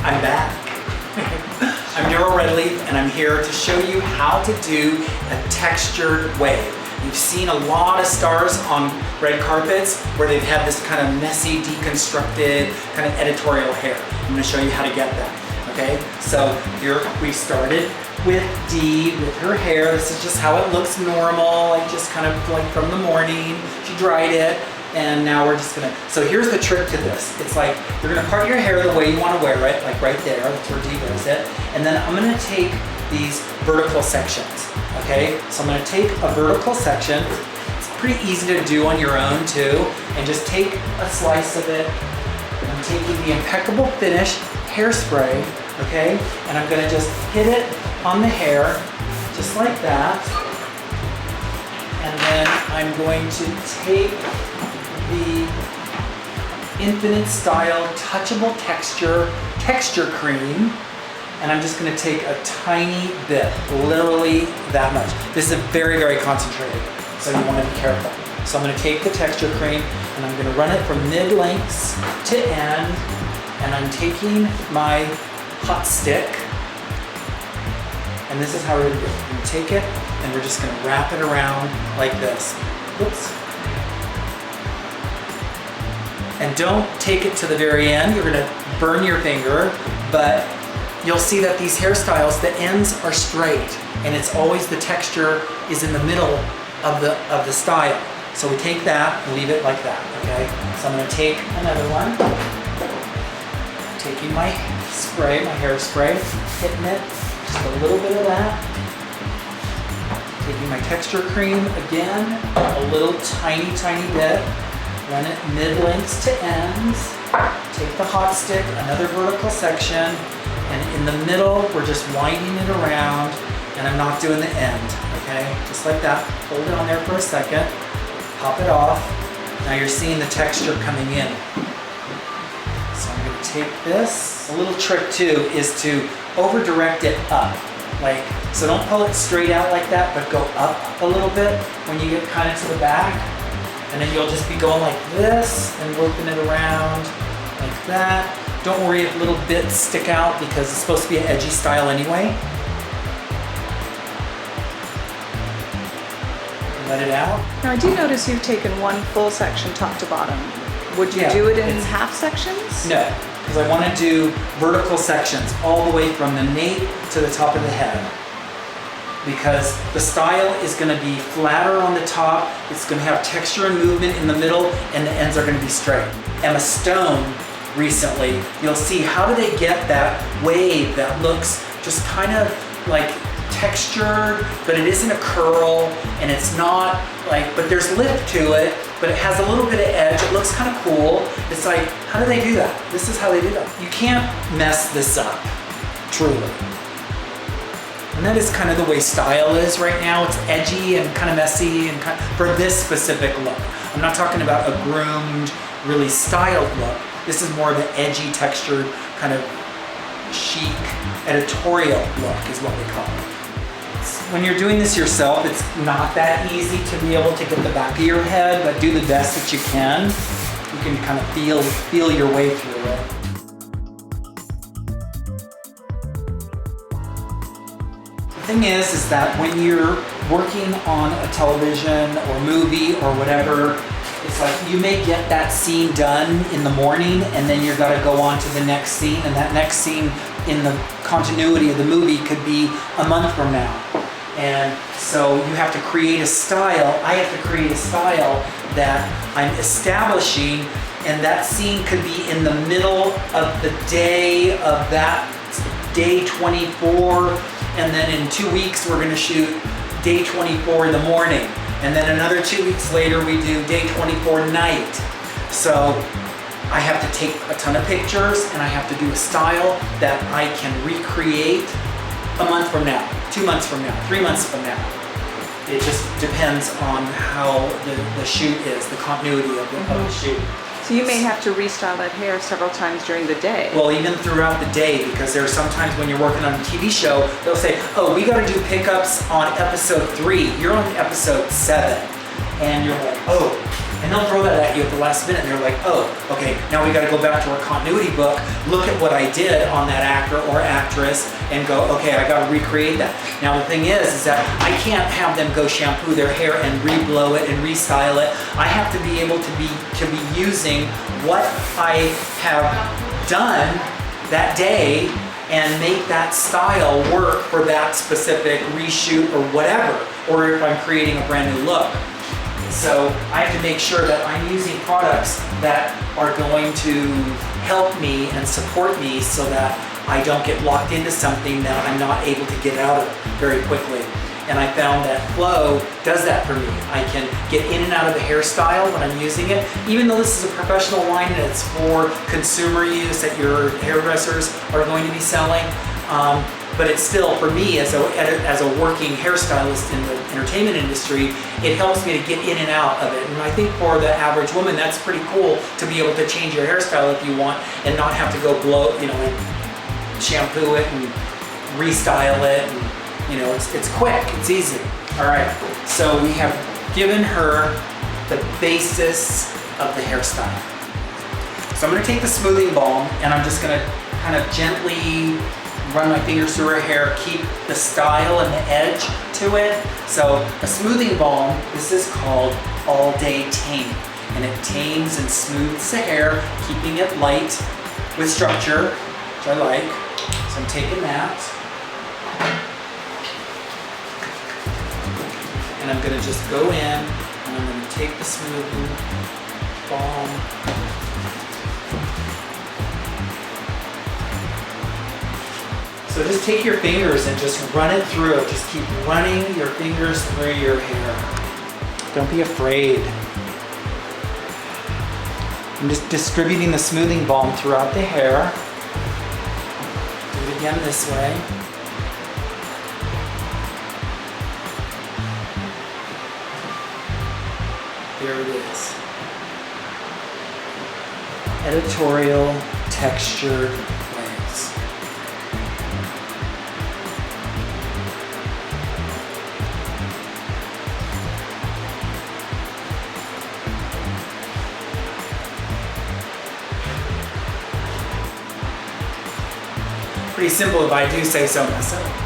I'm back. I'm Darrell Redleaf, and I'm here to show you how to do a textured wave. You've seen a lot of stars on red carpets where they've had this kind of messy, deconstructed, kind of editorial hair. I'm going to show you how to get that. Okay, so here we started with Dee with her hair. This is just how it looks normal, like just kind of like from the morning. She dried it, and now we're just gonna, so here's the trick to this. It's like, you're gonna part your hair the way you wanna wear it, like right there, that's where Dee wears it. And then I'm gonna take these vertical sections, okay? So I'm gonna take a vertical section. It's pretty easy to do on your own too, and just take a slice of it. I'm taking the Impeccable Finish hairspray, okay? And I'm gonna just hit it on the hair, just like that. And then I'm going to take the Infinite Style Touchable Texture Cream, and I'm just gonna take a tiny bit, literally that much. This is very, very concentrated, so you wanna be careful. So I'm gonna take the texture cream, and I'm gonna run it from mid-lengths to end, and I'm taking my hot stick, and this is how we're gonna do it. We're gonna take it, and we're just gonna wrap it around like this. Whoops. And don't take it to the very end. You're gonna burn your finger, but you'll see that these hairstyles, the ends are straight, and it's always the texture is in the middle of the style. So we take that and leave it like that, okay? So I'm gonna take another one. Taking my spray, my hairspray, hitting it, just a little bit of that. Taking my texture cream again, a little tiny, tiny bit. Run it mid-lengths to ends. Take the hot stick, another vertical section, and in the middle, we're just winding it around, and I'm not doing the end, okay? Just like that. Hold it on there for a second. Pop it off. Now you're seeing the texture coming in. So I'm gonna take this. A little trick too is to over-direct it up. Like, so don't pull it straight out like that, but go up a little bit when you get kind of to the back. And then you'll just be going like this and working it around like that. Don't worry if little bits stick out because it's supposed to be an edgy style anyway. Let it out. Now I do notice you've taken one full section top to bottom. Would you do it in half sections? No, because I want to do vertical sections all the way from the nape to the top of the head. Because the style is going to be flatter on the top, it's going to have texture and movement in the middle, and the ends are going to be straight. Emma Stone recently, you'll see how do they get that wave that looks just kind of like textured, but it isn't a curl, and it's not like, but there's lift to it, but it has a little bit of edge, it looks kind of cool. It's like, how do they do that? This is how they do that. You can't mess this up, truly. And that is kind of the way style is right now. It's edgy and kind of messy and kind of, for this specific look. I'm not talking about a groomed, really styled look. This is more of an edgy, textured, kind of chic, editorial look is what we call it. When you're doing this yourself, it's not that easy to be able to get the back of your head, but do the best that you can. You can kind of feel your way through it. The thing is that when you're working on a television or movie or whatever, it's like you may get that scene done in the morning and then you're gotta go on to the next scene, and that next scene in the continuity of the movie could be a month from now. And so you have to create a style, I have to create a style that I'm establishing, and that scene could be in the middle of the day of that day 24, and then in 2 weeks we're gonna shoot day 24 in the morning, and then another 2 weeks later we do day 24 night. So I have to take a ton of pictures, and I have to do a style that I can recreate a month from now, 2 months from now, 3 months from now. It just depends on how the shoot is, the continuity of the shoot. So you may have to restyle that hair several times during the day. Well, even throughout the day, because there are sometimes when you're working on a TV show, they'll say, oh, we got to do pickups on episode 3. You're on episode 7. And you're like, oh. And they'll throw that at you at the last minute, and they're like, oh, okay, now we got to go back to our continuity book, look at what I did on that actor or actress, and go, okay, I got to recreate that. Now the thing is that I can't have them go shampoo their hair and re-blow it and restyle it. I have to be able to be using what I have done that day and make that style work for that specific reshoot or whatever, or if I'm creating a brand new look. So I have to make sure that I'm using products that are going to help me and support me so that I don't get locked into something that I'm not able to get out of very quickly. And I found that Flow does that for me. I can get in and out of the hairstyle when I'm using it. Even though this is a professional line and it's for consumer use that your hairdressers are going to be selling, but it's still, for me as a working hairstylist in the entertainment industry, it helps me to get in and out of it. And I think for the average woman, that's pretty cool to be able to change your hairstyle if you want and not have to go blow, and shampoo it and restyle it. And, it's quick, it's easy. All right, so we have given her the basis of the hairstyle. So I'm gonna take the smoothing balm and I'm just gonna kind of gently run my fingers through her hair, keep the style and the edge to it. So a smoothing balm, this is called All Day Tame, and it tames and smooths the hair, keeping it light with structure, which I like. So I'm taking that, and I'm gonna just go in, and I'm gonna take the smoothing balm, so just take your fingers and just run it through. Just keep running your fingers through your hair. Don't be afraid. I'm just distributing the smoothing balm throughout the hair. Do it again this way. There it is. Editorial textured waves. Pretty simple if I do say so myself.